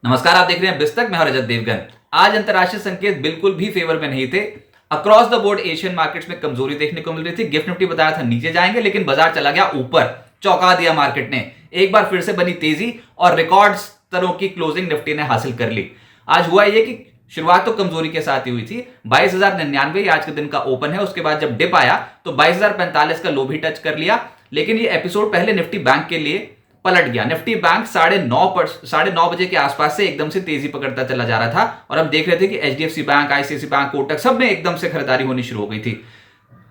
नमस्कार, आप देख रहे हैं बिस्तक। मैं हूं रजत देवगन। आज अंतरराष्ट्रीय संकेत बिल्कुल भी फेवर में नहीं थे। Across the board Asian markets में कमजोरी देखने को मिल रही थी। गिफ्ट निफ्टी बताया था नीचे जाएंगे, लेकिन बाजार चला गया ऊपर। चौंका दिया मार्केट ने। एक बार फिर से बनी तेजी और रिकॉर्ड स्तरों की क्लोजिंग निफ्टी ने हासिल कर ली। आज हुआ यह कि शुरुआत तो कमजोरी के साथ ही हुई थी। 22,099 आज के दिन का ओपन है। उसके बाद जब डिप आया तो 22,045 का लो भी टच कर लिया, लेकिन ये एपिसोड पहले निफ्टी बैंक के लिए पलट गया। निफ्टी बैंक 9:30 बजे के आसपास से एकदम से तेजी पकड़ता चला जा रहा था और हम देख रहे थे कि HDFC bank, ICICI bank, Kotak सब में एकदम से खरीदारी होनी शुरू हो गई थी।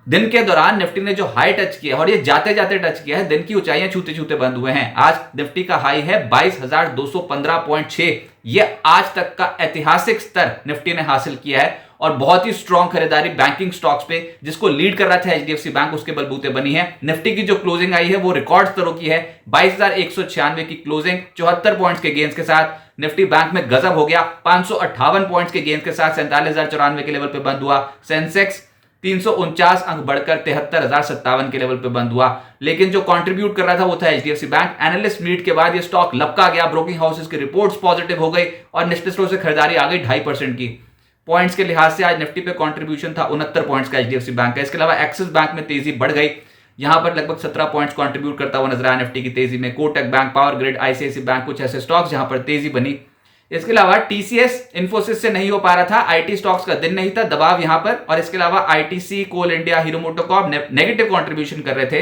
दिन के दौरान निफ्टी ने जो हाई टच किया और ये जाते जाते टच किया है, दिन की ऊंचाइयां छूते छूते बंद हुए हैं। आज निफ्टी का हाई है 22,215.6। ये आज तक का ऐतिहासिक स्तर निफ्टी ने हासिल किया है और बहुत ही स्ट्रॉन्ग खरीदारी बैंकिंग स्टॉक्स पे, जिसको लीड कर रहा था एचडीएफसी बैंक, उसके बलबूते बनी है। निफ्टी की जो क्लोजिंग आई है वो रिकॉर्ड स्तरों की है। 22,196 की क्लोजिंग 74 पॉइंट्स के गेंस के साथ। निफ्टी बैंक में गजब हो गया। 558 पॉइंट्स के गेंस के साथ 47,094 के लेवल पे बंद हुआ। सेंसेक्स 349 अंक बढ़कर 73,057 के लेवल पे बंद हुआ। लेकिन जो कंट्रीब्यूट कर रहा था वो था एचडीएफसी बैंक। एनालिस्ट मीट के बाद ये स्टॉक लपका गया। ब्रोकिंग हाउसेस की रिपोर्ट्स पॉजिटिव हो गई और निफ्टी से खरीदारी आ गई 2.5% की। पॉइंट्स के लिहाज से आज निफ्टी पे कंट्रीब्यूशन था 69 पॉइंट्स का एचडीएफसी बैंक का। इसके अलावा एक्सिस बैंक में तेजी बढ़ गई। यहां पर लगभग 17 पॉइंट्स कंट्रीब्यूट करता हुआ नजर आया निफ्टी की तेजी में। Kotak bank, Power Grid, ICICI bank कुछ ऐसे स्टॉक्स जहां पर तेजी बनी। इसके अलावा टीसीएस, इन्फोसिस से नहीं हो पा रहा था। आईटी स्टॉक्स का दिन नहीं था, दबाव यहां पर। और इसके अलावा ITC, Coal India, Hero MotoCorp negative contribution कर रहे थे।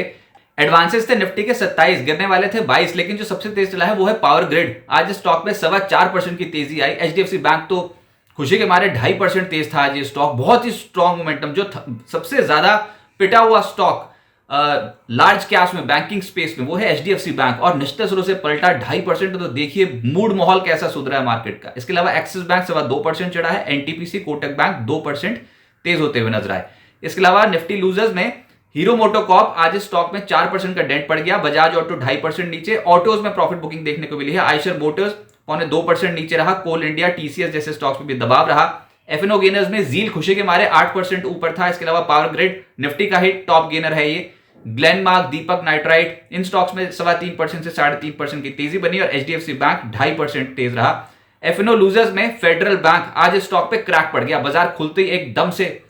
एडवांसेस थे निफ्टी के 27, गिरने वाले थे 22, लेकिन जो सबसे तेज चला है वो है पावर ग्रिड। आज स्टॉक में 4.25% की तेजी आई। एचडीएफसी बैंक तो खुशी के मारे 2.5% तेज था आज ये स्टॉक। बहुत ही स्ट्रॉन्ग मोमेंटम। जो सबसे ज्यादा पिटा हुआ स्टॉक लार्ज कैप्स में, बैंकिंग स्पेस में, वो है एचडीएफसी बैंक और निश्चित रूप से पलटा 2.5%। तो देखिए मूड माहौल कैसा सुधरा है मार्केट का। इसके अलावा एक्सिस बैंक 2.25% चढ़ा है। एनटीपीसी, कोटक बैंक 2% तेज होते हुए नजर आए। इसके अलावा निफ्टी लूजर्स में हीरो मोटोकॉर्प, आज इस स्टॉक में 4% का डेंट पड़ गया। बजाज ऑटो 2.5% नीचे। ऑटोज में प्रॉफिट बुकिंग देखने को मिली है। आयशर मोटर्स 2% नीचे रहा। कोल इंडिया, टीसीएस जैसे स्टॉक्स में भी दबाव रहा। एफएनओ गेनर्स में जील खुशी के मारे 8% ऊपर था। इसके अलावा पावर ग्रिड निफ्टी का ही टॉप गेनर है ये। ग्लेनमार्क, दीपक नाइट्राइट, इन स्टॉक्स में 3.25% से 3.5% की तेजी बनी और एचडीएफसी बैंक 2.5% तेज रहा। एफएनओ लूजर्स में फेडरल बैंक, आज इस स्टॉक पे क्रैक पड़ गया। बाजार खुलते ही एकदम से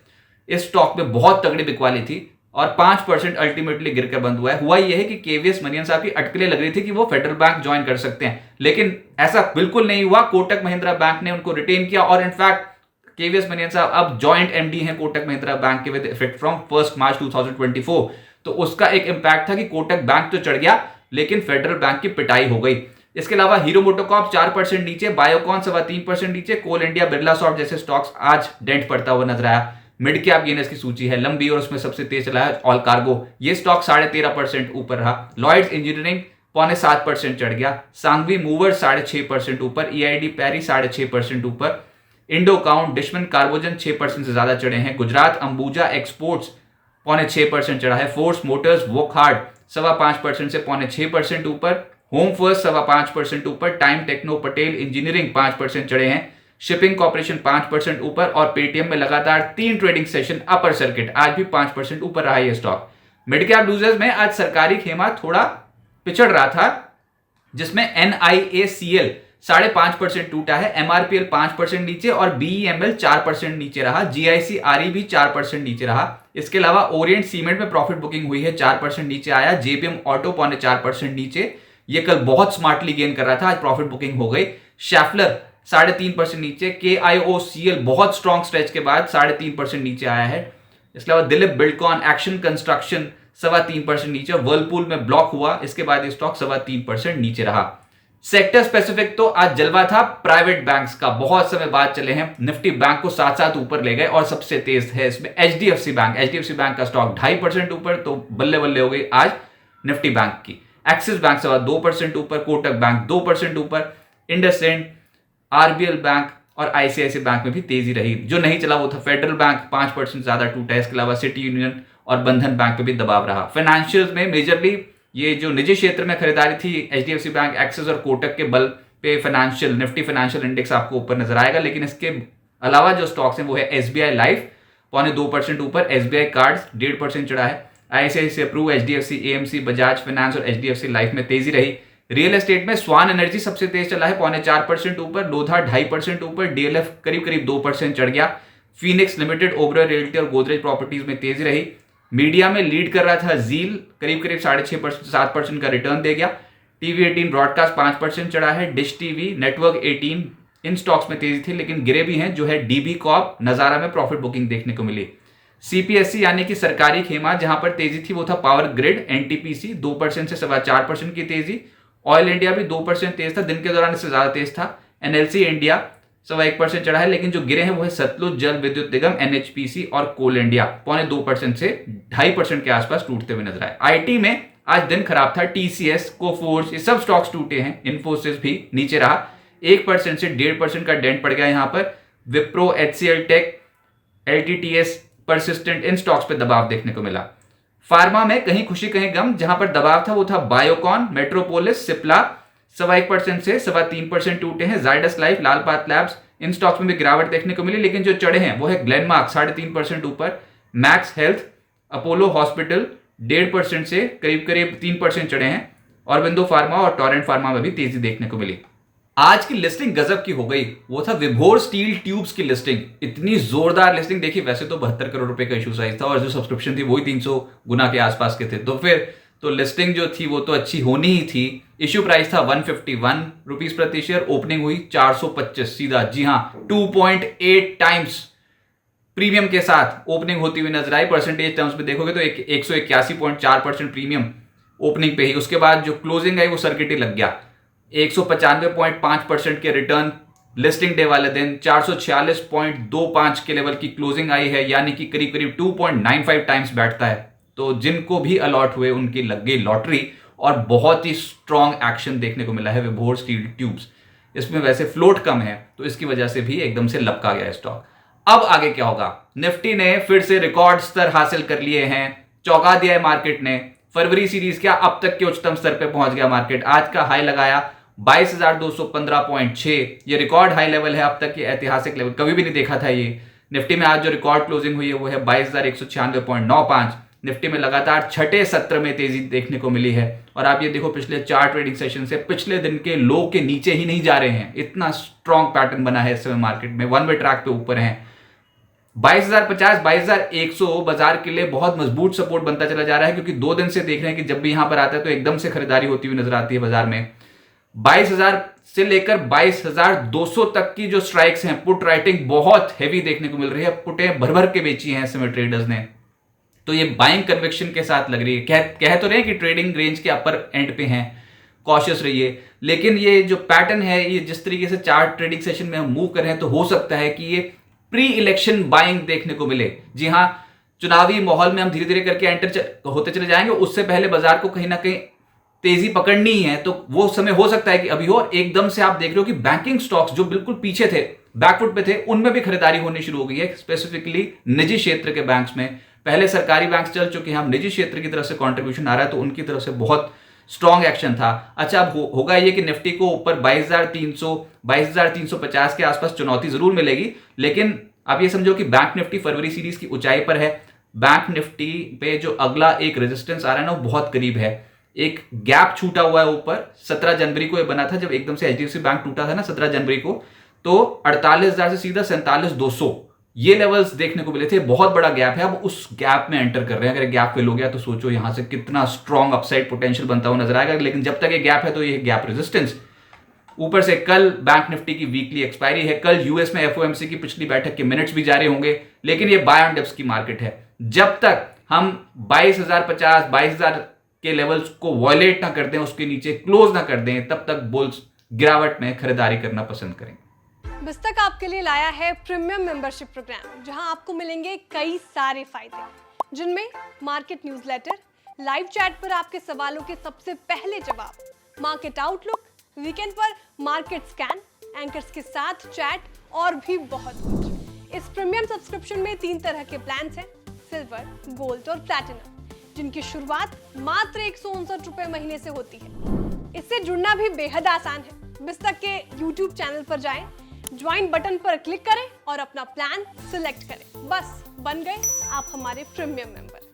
इस स्टॉक में बहुत तगड़ी बिकवाली थी और 5% अल्टीमेटली गिरकर बंद हुआ है। हुआ यह है कि केवीएस मनियन साहब की अटकलें लग रही थी कि वो फेडरल बैंक ज्वाइन कर सकते हैं, लेकिन ऐसा बिल्कुल नहीं हुआ। कोटक महिंद्रा बैंक ने उनको रिटेन किया और इनफैक्ट केवीएस मनियन साहब अब जॉइंट एमडी हैं कोटक महिंद्रा बैंक के विद इफेक्ट फ्रॉम 1 मार्च 2024। तो उसका एक इंपैक्ट था कि कोटक बैंक तो चढ़ गया, लेकिन फेडरल बैंक की पिटाई हो गई। इसके अलावा हीरो मोटोकॉर्प 4% नीचे, बायोकॉन 3.25% नीचे, कोल इंडिया, बिरला सॉफ्ट जैसे स्टॉक्स आज डेंट पड़ता हुआ नजर आया। मिड कैप गेनर्स की सूची है लंबी और उसमें सबसे तेज चला है ऑल कार्गो। ये स्टॉक 13.5% ऊपर रहा। लॉयड्स इंजीनियरिंग 7.25% चढ़ गया। सांगवी मूवर्स 6.5% ऊपर। ईआईडी पैरी 6.5% ऊपर। इंडो काउंट, डिशमन कार्बोजन 6% से ज्यादा चढ़े हैं। गुजरात अंबुजा एक्सपोर्ट्स 6.5% चढ़ा है। फोर्स मोटर्स वोकहार्ड 5.25% से 6.5% ऊपर। होम फर्स्ट 5.5% ऊपर। टाइम टेक्नो पटेल इंजीनियरिंग 5% चढ़े हैं। शिपिंग कॉर्पोरेशन 5% ऊपर और पेटीएम में लगातार 3 ट्रेडिंग सेशन अपर सर्किट, आज भी 5% ऊपर रहा है स्टॉक। मिड कैप लूजर्स में आज सरकारी खेमा थोड़ा पिछड़ रहा था, जिसमें एनआईएसीएल 5.5% टूटा है। एमआरपीएल 5% नीचे और बीईएमएल 4% नीचे रहा। जीआईसीआरई भी 4% नीचे रहा। इसके अलावा ओरिएंट सीमेंट में प्रॉफिट बुकिंग हुई है, 4% नीचे आया। जेबीएम ऑटो 4% नीचे, ये कल बहुत स्मार्टली गेन कर रहा था, आज प्रॉफिट बुकिंग हो गई। शैफलर 3.5% नीचे। केआईओसीएल बहुत स्ट्रॉन्ग स्ट्रेच के बाद 3.5% नीचे आया है। इसके अलावा दिलीप बिल्डकॉन, एक्शन कंस्ट्रक्शन 3.25% नीचे। वर्लपूल में ब्लॉक हुआ, इसके बाद ये स्टॉक 3.25% नीचे रहा। सेक्टर स्पेसिफिक तो आज जलवा था प्राइवेट बैंक्स का। बहुत समय बाद चले हैं, निफ्टी बैंक को साथ साथ ऊपर ले गए और सबसे तेज है इसमें एचडीएफसी बैंक। एचडीएफसी बैंक का स्टॉक 2.5% ऊपर, तो बल्ले बल्ले हो गई आज निफ्टी बैंक की। एक्सिस बैंक 2% ऊपर। कोटक बैंक 2% ऊपर। इंडसइंड, आरबीएल बैंक और आईसीआईसी बैंक में भी तेजी रही। जो नहीं चला वो था फेडरल बैंक, 5% ज्यादा टूटा। इसके अलावा सिटी यूनियन और बंधन बैंक पे भी दबाव रहा। फाइनेंशियल्स में मेजरली ये जो निजी क्षेत्र में खरीदारी थी, एचडीएफसी बैंक, एक्सिस और कोटक के बल पे फाइनेंशियल, निफ्टी फाइनेंशियल इंडेक्स आपको ऊपर नजर आएगा। लेकिन इसके अलावा जो स्टॉक्स हैं वो है एसबीआई लाइफ 2.25% ऊपर। एसबीआई कार्ड्स 1.5% चढ़ा है। आईसीआईसी अप्रूव, एचडीएफसी, एएमसी, बजाज फाइनेंस और एचडीएफसी लाइफ में तेजी रही। रियल एस्टेट में स्वान एनर्जी सबसे तेज चला है, 4.25% ऊपर, लोधा 2.5% ऊपर, डीएलएफ करीब 2% चढ़ गया, फीनिक्स लिमिटेड, ओबरॉय रियल्टी और गोदरेज प्रॉपर्टीज में तेजी रही। मीडिया में लीड कर रहा था जील, करीब 6.5% 7% का रिटर्न दे गया। टीवी 18 ब्रॉडकास्ट 5% चढ़ा है, डिश टीवी, नेटवर्क 18 इन स्टॉक्स में तेजी थी लेकिन गिरे भी हैं, जो है डीबी कॉर्प, नजारा में प्रॉफिट बुकिंग देखने को मिली। सीपीएससी यानी कि सरकारी खेमा जहां पर तेजी थी वो था पावर ग्रिड, एनटीपीसी 2% से 4.25% की तेजी। ऑयल इंडिया भी 2% तेज था, दिन के दौरान इससे ज्यादा तेज था। एनएलसी इंडिया 1% चढ़ा है, लेकिन जो गिरे हैं वो है सतलुज जल विद्युत निगम, एनएचपीसी और कोल इंडिया 2.25% से 2.5% के आसपास टूटते हुए नजर आए। आईटी में आज दिन खराब था, टीसीएस, कोफोर्स ये सब स्टॉक्स टूटे हैं, इन्फोसिस भी नीचे रहा, 1% से 1.5% का डेंट पड़ गया यहां पर। Wipro, HCL Tech, LTTS, Persistent इन स्टॉक्स पे दबाव देखने को मिला। फार्मा में कहीं खुशी कहीं गम, जहां पर दबाव था वो था बायोकॉन, मेट्रोपोलिस, सिप्ला 1.25% से 3.25% टूटे हैं। जाइडस लाइफ, लालपात लैब्स इन स्टॉक्स में भी गिरावट देखने को मिली, लेकिन जो चढ़े हैं वो है ग्लेनमार्क 3.5% ऊपर, मैक्स हेल्थ, अपोलो हॉस्पिटल 1.5% से करीब 3% चढ़े हैं, और बिंदु फार्मा और टोरेंट फार्मा में भी तेजी देखने को मिली। आज की लिस्टिंग गजब की हो गई, वो था विभोर स्टील ट्यूब्स की लिस्टिंग। इतनी जोरदार लिस्टिंग देखी, वैसे तो 72 करोड़ रुपए का इशू साइज था और जो सब्सक्रिप्शन थी वही 300 गुना के आसपास के थे, तो फिर तो लिस्टिंग जो थी वो तो अच्छी होनी ही थी। इश्यू प्राइस था 151 रुपीज प्रति शेयर, ओपनिंग हुई 425 सीधा, जी हां 2.8 टाइम्स प्रीमियम के साथ ओपनिंग होती हुई नजर आई। परसेंटेज टर्म्स में देखोगे तो 181.4% प्रीमियम ओपनिंग पे ही। उसके बाद जो क्लोजिंग आई वो सर्किट ही लग गया, 195.5% के रिटर्न लिस्टिंग डे वाले दिन, 446.25 के लेवल की क्लोजिंग आई है, यानी कि करीब 2.95 टाइम्स बैठता है। तो जिनको भी अलॉट हुए उनकी लग गई लॉटरी, और बहुत ही स्ट्रॉन्ग एक्शन देखने को मिला है विभोर स्टील ट्यूब्स। इसमें वैसे फ्लोट कम है तो इसकी वजह से भी एकदम से लपका गया स्टॉक। अब आगे क्या होगा? निफ्टी ने फिर से रिकॉर्ड स्तर हासिल कर लिए हैं, चौंका दिया है मार्केट ने। फरवरी सीरीज क्या अब तक के उच्चतम स्तर पे पहुंच गया मार्केट, आज का हाई लगाया 22,215.6, ये रिकॉर्ड हाई लेवल है अब तक, ये ऐतिहासिक लेवल कभी भी नहीं देखा था ये। निफ्टी में आज जो रिकॉर्ड क्लोजिंग हुई है वो है 22,196.95। निफ्टी में लगातार छठे सत्र में तेजी देखने को मिली है, और आप ये देखो पिछले 4 ट्रेडिंग सेशन से पिछले दिन के लो के नीचे ही नहीं जा रहे हैं, इतना स्ट्रॉन्ग पैटर्न बना है इस समय मार्केट में, वन वे ट्रैक पे ऊपर हैं। 22,050 22,100 बाजार के लिए बहुत मजबूत सपोर्ट बनता चला जा रहा है, क्योंकि 2 दिन से देख रहे हैं कि जब भी यहां पर आता है तो एकदम से खरीदारी होती हुई नजर आती है बाजार में। 22,000 से लेकर 22,200 तक की जो स्ट्राइक्स हैं, पुट राइटिंग बहुत हैवी देखने को मिल रही है, पुटें भर भर के बेची हैं इस समय ट्रेडर्स ने, तो ये बाइंग कन्विक्शन के साथ लग रही है। कह तो रहे हैं कि ट्रेडिंग रेंज के अपर एंड पे हैं, कॉशियस रहिए, लेकिन ये जो पैटर्न है, ये जिस तरीके से 4 ट्रेडिंग सेशन में हम मूव कर रहे हैं, तो हो सकता है कि ये प्री इलेक्शन बाइंग देखने को मिले। जी हां, चुनावी माहौल में हम धीरे धीरे करके एंटर होते चले जाएंगे, उससे पहले बाजार को कहीं ना कहीं तेजी पकड़नी ही है, तो वो समय हो सकता है कि अभी हो। एकदम से आप देख रहे हो कि बैंकिंग स्टॉक्स जो बिल्कुल पीछे थे, बैकफुट पे थे, उनमें भी खरीदारी होनी शुरू हो गई है, स्पेसिफिकली निजी क्षेत्र के बैंक्स में। पहले सरकारी बैंक्स चल चुके हैं, अब निजी क्षेत्र की तरफ से कंट्रीब्यूशन आ रहा है, तो उनकी तरफ से बहुत स्ट्रॉन्ग एक्शन था। अच्छा, अब होगा ये कि निफ्टी को ऊपर 22,300 22,350 के आसपास चुनौती जरूर मिलेगी, लेकिन आप ये समझो कि बैंक निफ्टी फरवरी सीरीज की ऊंचाई पर है। बैंक निफ्टी पे जो अगला एक रेजिस्टेंस आ रहा है ना, वो बहुत करीब है। एक गैप छूटा हुआ है ऊपर, 17 जनवरी को ये बना था, जब एकदम से एचडीएफसी बैंक टूटा था ना 17 जनवरी को, तो 48,000 से सीधा 47,200 ये लेवल्स देखने को मिले थे। बहुत बड़ा गैप है, अब उस गैप में एंटर कर रहे हैं। अगर गैप फेल हो गया तो सोचो यहां से कितना स्ट्रॉन्ग अपसाइड पोटेंशियल बनता हुआ नजर आएगा, लेकिन जब तक ये गैप है तो ये गैप रेजिस्टेंस। ऊपर से कल बैंक निफ्टी की वीकली एक्सपायरी है, कल यूएस में एफओएमसी की पिछली बैठक के मिनट्स भी जारी होंगे, लेकिन ये बाय ऑन डिप्स की मार्केट है। जब तक हम 22,050 22,000 के लेवल्स को वॉयलेट ना कर दें, उसके नीचे क्लोज ना कर दें, तब तक बुल्स गिरावट में खरीदारी करना पसंद करेंगे। बिस्तक आपके लिए लाया है प्रीमियम मेंबरशिप प्रोग्राम, जहां आपको मिलेंगे कई सारे फायदे, जिनमें मार्केट न्यूज़लेटर, लाइव चैट पर आपके सवालों के सबसे पहले जवाब, मार्केट आउटलुक, वीकेंड पर मार्केट स्कैन, एंकर्स के साथ चैट और भी बहुत कुछ। इस प्रीमियम सब्सक्रिप्शन में 3 तरह के प्लान्स हैं, सिल्वर, गोल्ड और प्लैटिनम, जिनकी शुरुआत मात्र 159 रुपए महीने से होती है। इससे जुड़ना भी बेहद आसान है। बिस्तक के YouTube चैनल पर जाएं, ज्वाइन बटन पर क्लिक करें और अपना प्लान सिलेक्ट करें। बस बन गए आप हमारे प्रीमियम मेंबर।